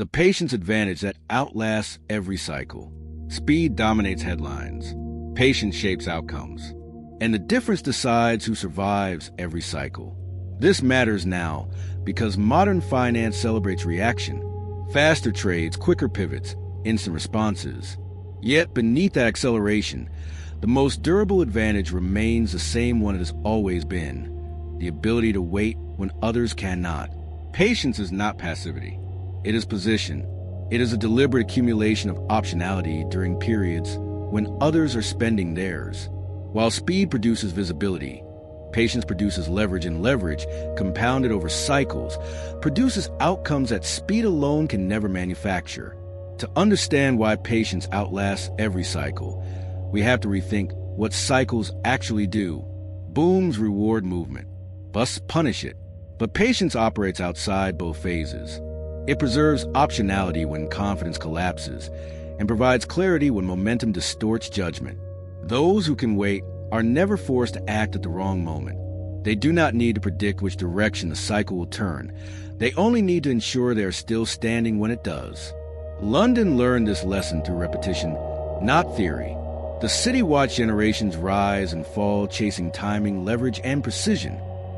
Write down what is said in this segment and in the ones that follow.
The patience advantage that outlasts every cycle. Speed dominates headlines. Patience shapes outcomes. And the difference decides who survives every cycle. This matters now because modern finance celebrates reaction. Faster trades, quicker pivots, instant responses. Yet beneath that acceleration, the most durable advantage remains the same one it has always been: the ability to wait when others cannot. Patience is not passivity. It is position. It is a deliberate accumulation of optionality during periods when others are spending theirs. While speed produces visibility, patience produces leverage, and leverage, compounded over cycles, produces outcomes that speed alone can never manufacture. To understand why patience outlasts every cycle, we have to rethink what cycles actually do. Booms reward movement. Busts punish it. But patience operates outside both phases. It preserves optionality when confidence collapses and provides clarity when momentum distorts judgment. Those who can wait are never forced to act at the wrong moment. They do not need to predict which direction the cycle will turn. They only need to ensure they are still standing when it does. London learned this lesson through repetition, not theory. The city watched generations rise and fall, chasing timing, leverage, and precision.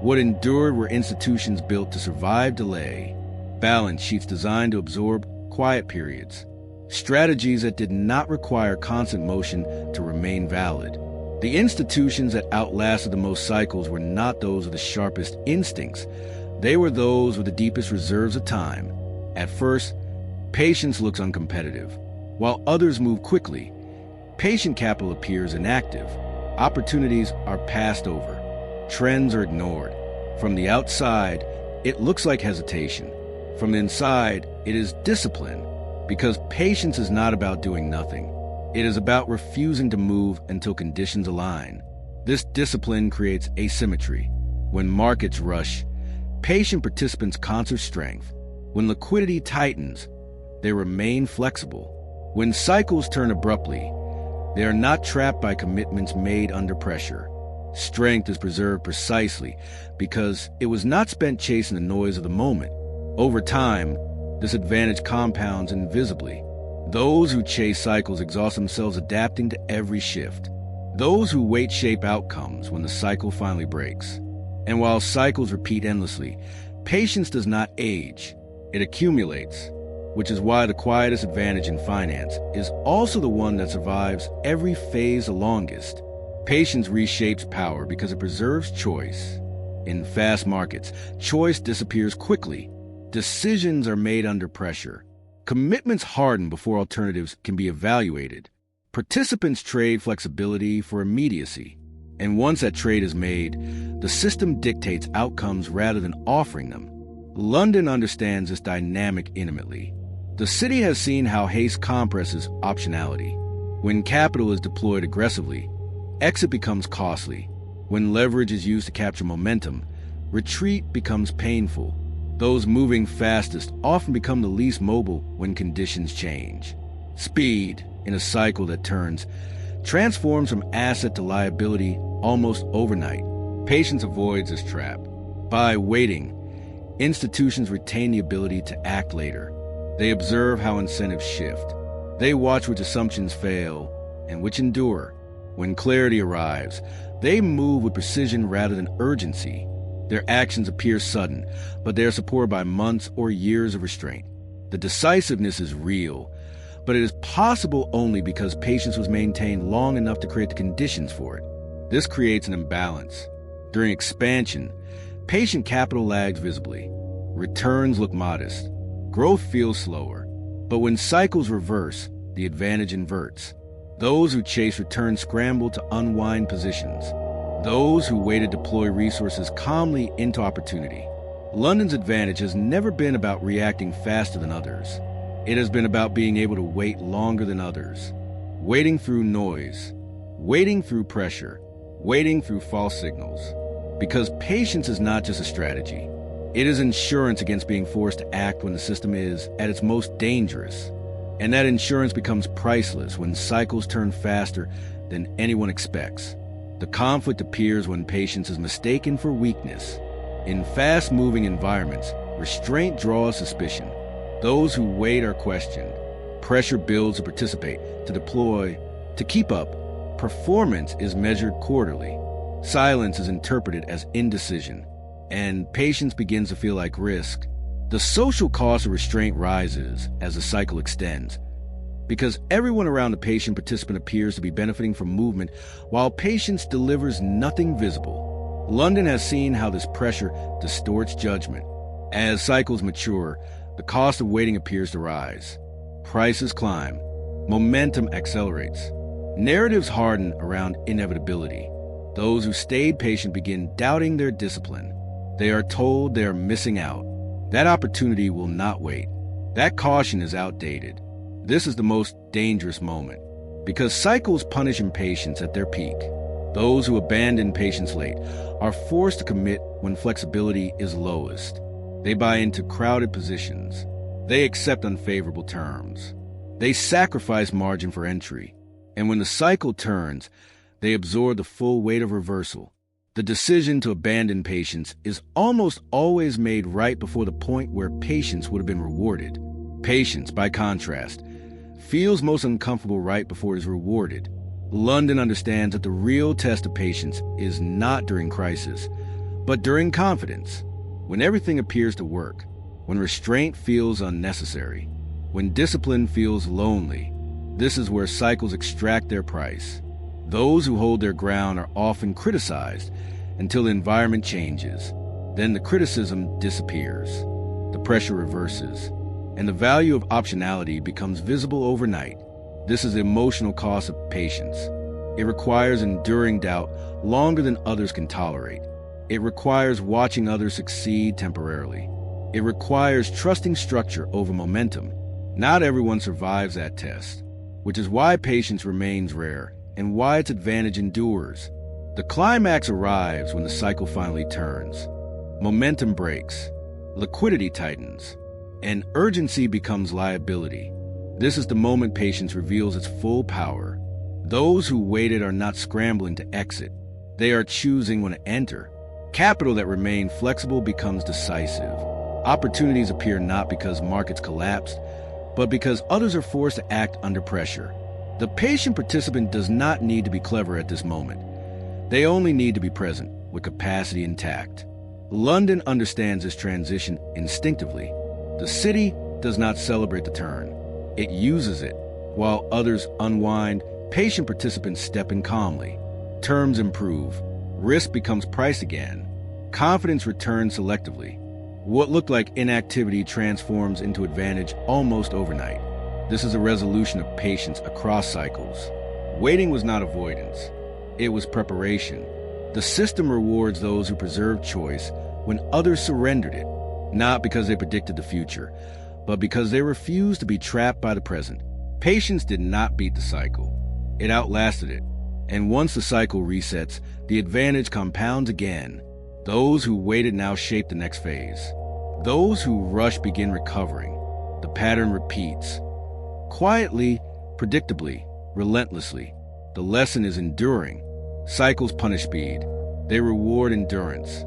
What endured were institutions built to survive delay, balance sheets designed to absorb quiet periods, strategies that did not require constant motion to remain valid. The institutions that outlasted the most cycles were not those with the sharpest instincts. They were those with the deepest reserves of time. At first, patience looks uncompetitive. While others move quickly, patient capital appears inactive. Opportunities are passed over. Trends are ignored. From the outside, it looks like hesitation. From the inside, it is discipline. Because patience is not about doing nothing. It is about refusing to move until conditions align. This discipline creates asymmetry. When markets rush, patient participants conserve strength. When liquidity tightens, they remain flexible. When cycles turn abruptly, they are not trapped by commitments made under pressure. Strength is preserved precisely because it was not spent chasing the noise of the moment. Over time, this advantage compounds invisibly. Those who chase cycles exhaust themselves adapting to every shift. Those who wait shape outcomes when the cycle finally breaks. And while cycles repeat endlessly, patience does not age. It accumulates, which is why the quietest advantage in finance is also the one that survives every phase the longest. Patience reshapes power because it preserves choice. In fast markets, choice disappears quickly. Decisions are made under pressure. Commitments harden before alternatives can be evaluated. Participants trade flexibility for immediacy. And once that trade is made, the system dictates outcomes rather than offering them. London understands this dynamic intimately. The city has seen how haste compresses optionality. When capital is deployed aggressively, exit becomes costly. When leverage is used to capture momentum, retreat becomes painful. Those moving fastest often become the least mobile when conditions change. Speed, in a cycle that turns, transforms from asset to liability almost overnight. Patience avoids this trap. By waiting, institutions retain the ability to act later. They observe how incentives shift. They watch which assumptions fail and which endure. When clarity arrives, they move with precision rather than urgency. Their actions appear sudden, but they are supported by months or years of restraint. The decisiveness is real, but it is possible only because patience was maintained long enough to create the conditions for it. This creates an imbalance. During expansion, patient capital lags visibly. Returns look modest. Growth feels slower. But when cycles reverse, the advantage inverts. Those who chase returns scramble to unwind positions. Those who wait to deploy resources calmly into opportunity. London's advantage has never been about reacting faster than others. It has been about being able to wait longer than others. Waiting through noise. Waiting through pressure. Waiting through false signals. Because patience is not just a strategy. It is insurance against being forced to act when the system is at its most dangerous. And that insurance becomes priceless when cycles turn faster than anyone expects. The conflict appears when patience is mistaken for weakness. In fast-moving environments, restraint draws suspicion. Those who wait are questioned. Pressure builds to participate, to deploy, to keep up. Performance is measured quarterly. Silence is interpreted as indecision, and patience begins to feel like risk. The social cost of restraint rises as the cycle extends, because everyone around the patient participant appears to be benefiting from movement, while patience delivers nothing visible. London has seen how this pressure distorts judgment. As cycles mature, the cost of waiting appears to rise. Prices climb. Momentum accelerates. Narratives harden around inevitability. Those who stayed patient begin doubting their discipline. They are told they are missing out. That opportunity will not wait. That caution is outdated. This is the most dangerous moment, because cycles punish impatience at their peak. Those who abandon patience late are forced to commit when flexibility is lowest. They buy into crowded positions. They accept unfavorable terms. They sacrifice margin for entry. And when the cycle turns, they absorb the full weight of reversal. The decision to abandon patience is almost always made right before the point where patience would have been rewarded. Patience, by contrast, feels most uncomfortable right before it is rewarded. London understands that the real test of patience is not during crisis, but during confidence, when everything appears to work, when restraint feels unnecessary, when discipline feels lonely. This is where cycles extract their price. Those who hold their ground are often criticized until the environment changes. Then the criticism disappears. The pressure reverses, and the value of optionality becomes visible overnight. This is the emotional cost of patience. It requires enduring doubt longer than others can tolerate. It requires watching others succeed temporarily. It requires trusting structure over momentum. Not everyone survives that test, which is why patience remains rare and why its advantage endures. The climax arrives when the cycle finally turns. Momentum breaks, liquidity tightens, and urgency becomes liability. This is the moment patience reveals its full power. Those who waited are not scrambling to exit. They are choosing when to enter. Capital that remained flexible becomes decisive. Opportunities appear not because markets collapsed, but because others are forced to act under pressure. The patient participant does not need to be clever at this moment. They only need to be present, with capacity intact. London understands this transition instinctively. The city does not celebrate the turn. It uses it. While others unwind, patient participants step in calmly. Terms improve. Risk becomes price again. Confidence returns selectively. What looked like inactivity transforms into advantage almost overnight. This is a resolution of patience across cycles. Waiting was not avoidance. It was preparation. The system rewards those who preserved choice when others surrendered it, not because they predicted the future, but because they refused to be trapped by the present. Patience did not beat the cycle. It outlasted it. And once the cycle resets, the advantage compounds again. Those who waited now shape the next phase. Those who rush begin recovering. The pattern repeats. Quietly, predictably, relentlessly. The lesson is enduring. Cycles punish speed. They reward endurance.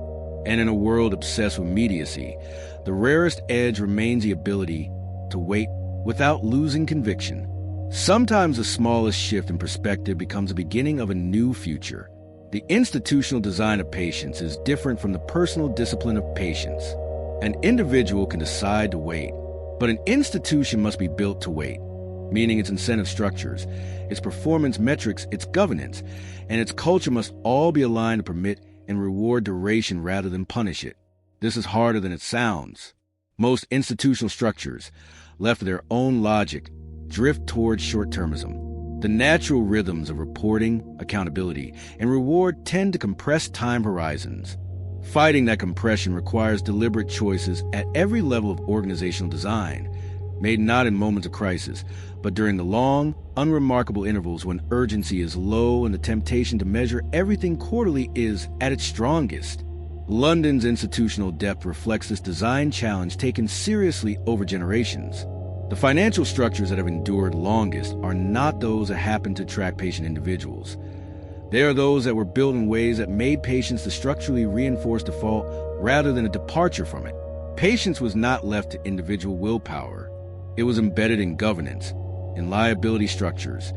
And in a world obsessed with immediacy, the rarest edge remains the ability to wait without losing conviction. Sometimes the smallest shift in perspective becomes the beginning of a new future. The institutional design of patience is different from the personal discipline of patience. An individual can decide to wait, but an institution must be built to wait, meaning its incentive structures, its performance metrics, its governance, and its culture must all be aligned to permit and reward duration rather than punish it. This is harder than it sounds. Most institutional structures, left to their own logic, drift towards short-termism. The natural rhythms of reporting, accountability, and reward tend to compress time horizons. Fighting that compression requires deliberate choices at every level of organizational design, made not in moments of crisis, but during the long, unremarkable intervals when urgency is low and the temptation to measure everything quarterly is at its strongest. London's institutional depth reflects this design challenge taken seriously over generations. The financial structures that have endured longest are not those that happen to attract patient individuals. They are those that were built in ways that made patience the structurally reinforced default rather than a departure from it. Patience was not left to individual willpower. It was embedded in governance, in liability structures,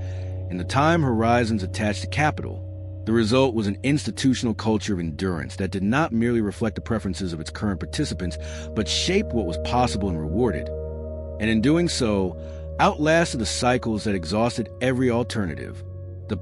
in the time horizons attached to capital. The result was an institutional culture of endurance that did not merely reflect the preferences of its current participants, but shaped what was possible and rewarded. And in doing so, outlasted the cycles that exhausted every alternative. The